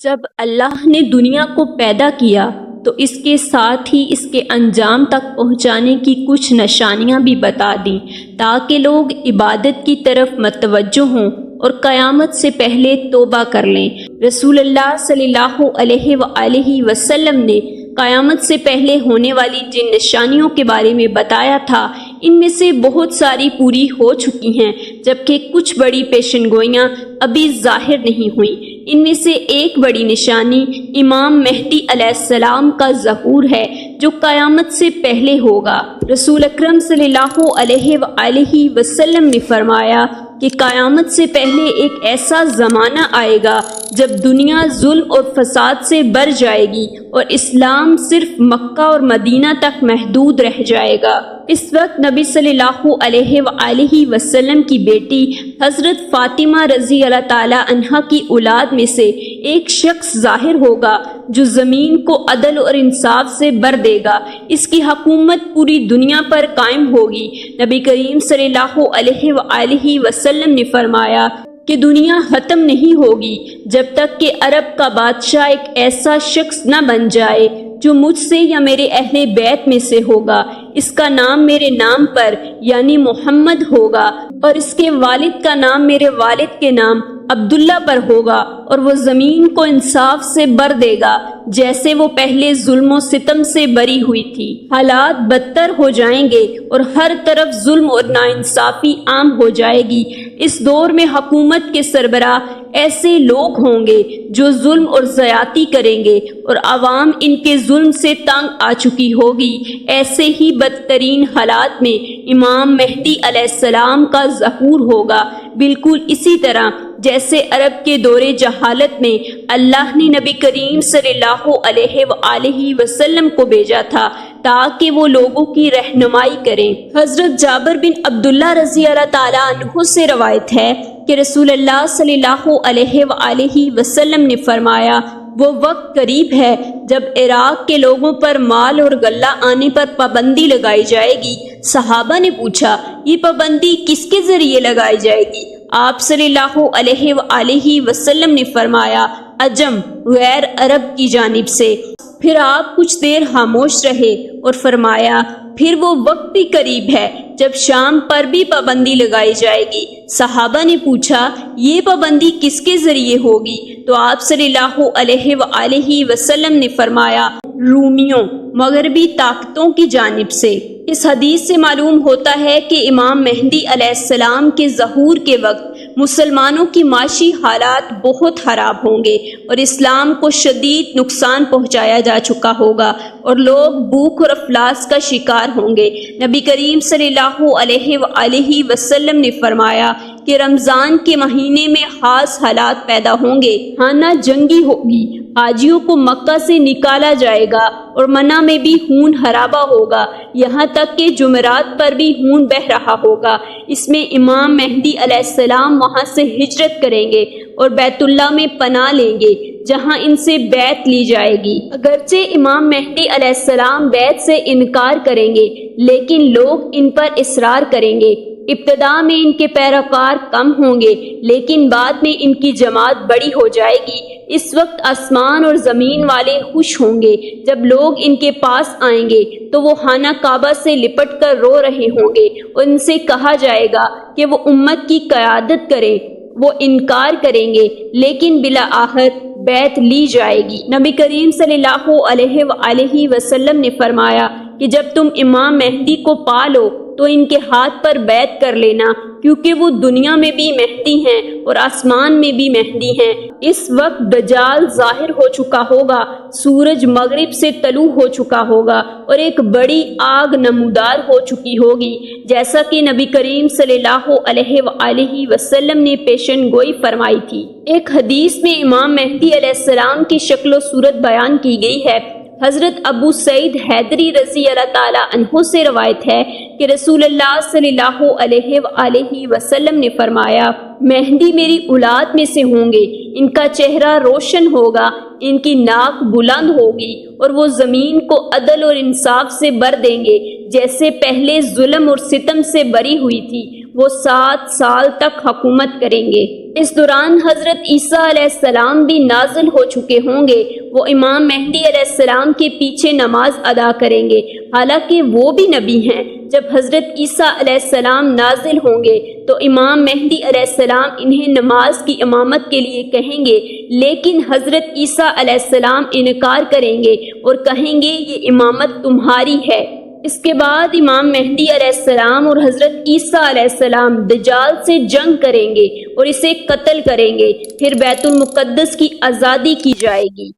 جب اللہ نے دنیا کو پیدا کیا تو اس کے ساتھ ہی اس کے انجام تک پہنچانے کی کچھ نشانیاں بھی بتا دیں تاکہ لوگ عبادت کی طرف متوجہ ہوں اور قیامت سے پہلے توبہ کر لیں۔ رسول اللہ صلی اللہ علیہ وآلہ وسلم نے قیامت سے پہلے ہونے والی جن نشانیوں کے بارے میں بتایا تھا، ان میں سے بہت ساری پوری ہو چکی ہیں، جبکہ کچھ بڑی پیشن گوئیاں ابھی ظاہر نہیں ہوئیں۔ ان میں سے ایک بڑی نشانی امام مہدی علیہ السلام کا ظہور ہے، جو قیامت سے پہلے ہوگا۔ رسول اکرم صلی اللہ علیہ وآلہ وسلم نے فرمایا کہ قیامت سے پہلے ایک ایسا زمانہ آئے گا جب دنیا ظلم اور فساد سے بھر جائے گی اور اسلام صرف مکہ اور مدینہ تک محدود رہ جائے گا۔ اس وقت نبی صلی اللہ علیہ وآلہ وسلم کی بیٹی حضرت فاطمہ رضی اللہ تعالی عنہا کی اولاد میں سے ایک شخص ظاہر ہوگا جو زمین کو عدل اور انصاف سے بھر دے گا۔ اس کی حکومت پوری دنیا پر قائم ہوگی۔ نبی کریم صلی اللہ علیہ وآلہ وسلم نے فرمایا کہ دنیا ختم نہیں ہوگی جب تک کہ عرب کا بادشاہ ایک ایسا شخص نہ بن جائے جو مجھ سے یا میرے اہل بیت میں سے ہوگا۔ اس کا نام میرے نام پر یعنی محمد ہوگا اور اس کے والد کا نام میرے والد کے نام عبداللہ پر ہوگا، اور وہ زمین کو انصاف سے بھر دے گا جیسے وہ پہلے ظلم و ستم سے بری ہوئی تھی۔ حالات بدتر ہو جائیں گے اور ہر طرف ظلم اور ناانصافی عام ہو جائے گی۔ اس دور میں حکومت کے سربراہ ایسے لوگ ہوں گے جو ظلم اور زیادتی کریں گے اور عوام ان کے ظلم سے تنگ آ چکی ہوگی۔ ایسے ہی بدترین حالات میں امام مہدی علیہ السلام کا ظہور ہوگا، بالکل اسی طرح جیسے عرب کے دور جہالت میں اللہ نے نبی کریم صلی اللہ علیہ وآلہ وسلم کو بھیجا تھا تاکہ وہ لوگوں کی رہنمائی کریں۔ حضرت جابر بن عبداللہ رضی اللہ تعالیٰ عنہ سے روایت ہے کہ رسول اللہ صلی اللہ علیہ وآلہ وسلم نے فرمایا، وہ وقت قریب ہے جب عراق کے لوگوں پر مال اور غلہ آنے پر پابندی لگائی جائے گی۔ صحابہ نے پوچھا، یہ پابندی کس کے ذریعے لگائی جائے گی؟ آپ صلی اللہ علیہ وآلہ وسلم نے فرمایا، عجم غیر عرب کی جانب سے۔ پھر آپ کچھ دیر خاموش رہے اور فرمایا، پھر وہ وقت بھی قریب ہے جب شام پر بھی پابندی لگائی جائے گی۔ صحابہ نے پوچھا، یہ پابندی کس کے ذریعے ہوگی؟ تو آپ صلی اللہ علیہ وآلہ وسلم نے فرمایا، رومیوں، مغربی طاقتوں کی جانب سے۔ اس حدیث سے معلوم ہوتا ہے کہ امام مہدی علیہ السلام کے ظہور کے وقت مسلمانوں کی معاشی حالات بہت خراب ہوں گے اور اسلام کو شدید نقصان پہنچایا جا چکا ہوگا اور لوگ بھوک اور افلاس کا شکار ہوں گے۔ نبی کریم صلی اللہ علیہ وآلہ وسلم نے فرمایا کہ رمضان کے مہینے میں خاص حالات پیدا ہوں گے۔ خانہ جنگی ہوگی، حاجیوں کو مکہ سے نکالا جائے گا اور منع میں بھی خون خرابہ ہوگا، یہاں تک کہ جمعرات پر بھی خون بہہ رہا ہوگا۔ اس میں امام مہدی علیہ السلام وہاں سے ہجرت کریں گے اور بیت اللہ میں پناہ لیں گے جہاں ان سے بیعت لی جائے گی۔ اگرچہ امام مہدی علیہ السلام بیعت سے انکار کریں گے لیکن لوگ ان پر اصرار کریں گے۔ ابتدا میں ان کے پیروکار کم ہوں گے لیکن بعد میں ان کی جماعت بڑی ہو جائے گی۔ اس وقت آسمان اور زمین والے خوش ہوں گے۔ جب لوگ ان کے پاس آئیں گے تو وہ خانہ کعبہ سے لپٹ کر رو رہے ہوں گے اور ان سے کہا جائے گا کہ وہ امت کی قیادت کریں۔ وہ انکار کریں گے لیکن بالآخر بیعت لی جائے گی۔ نبی کریم صلی اللہ علیہ وآلہ وسلم نے فرمایا کہ جب تم امام مہدی کو پا لو تو ان کے ہاتھ پر بیعت کر لینا، کیونکہ وہ دنیا میں بھی مہدی ہیں اور آسمان میں بھی مہدی ہیں۔ اس وقت دجال ظاہر ہو چکا ہوگا، سورج مغرب سے طلوع ہو چکا ہوگا اور ایک بڑی آگ نمودار ہو چکی ہوگی، جیسا کہ نبی کریم صلی اللہ علیہ وآلہ وسلم نے پیشن گوئی فرمائی تھی۔ ایک حدیث میں امام مہدی علیہ السلام کی شکل و صورت بیان کی گئی ہے۔ حضرت ابو سعید حیدری رضی اللہ تعالیٰ عنہ سے روایت ہے کہ رسول اللہ صلی اللہ علیہ وآلہ وسلم نے فرمایا، مہدی میری اولاد میں سے ہوں گے، ان کا چہرہ روشن ہوگا، ان کی ناک بلند ہوگی اور وہ زمین کو عدل اور انصاف سے بھر دیں گے جیسے پہلے ظلم اور ستم سے بری ہوئی تھی۔ وہ 7 سال تک حکومت کریں گے۔ اس دوران حضرت عیسیٰ علیہ السلام بھی نازل ہو چکے ہوں گے۔ وہ امام مہدی علیہ السلام کے پیچھے نماز ادا کریں گے، حالانکہ وہ بھی نبی ہیں۔ جب حضرت عیسیٰ علیہ السلام نازل ہوں گے تو امام مہدی علیہ السلام انہیں نماز کی امامت کے لیے کہیں گے، لیکن حضرت عیسیٰ علیہ السلام انکار کریں گے اور کہیں گے یہ امامت تمہاری ہے۔ اس کے بعد امام مہدی علیہ السلام اور حضرت عیسیٰ علیہ السلام دجال سے جنگ کریں گے اور اسے قتل کریں گے، پھر بیت المقدس کی آزادی کی جائے گی۔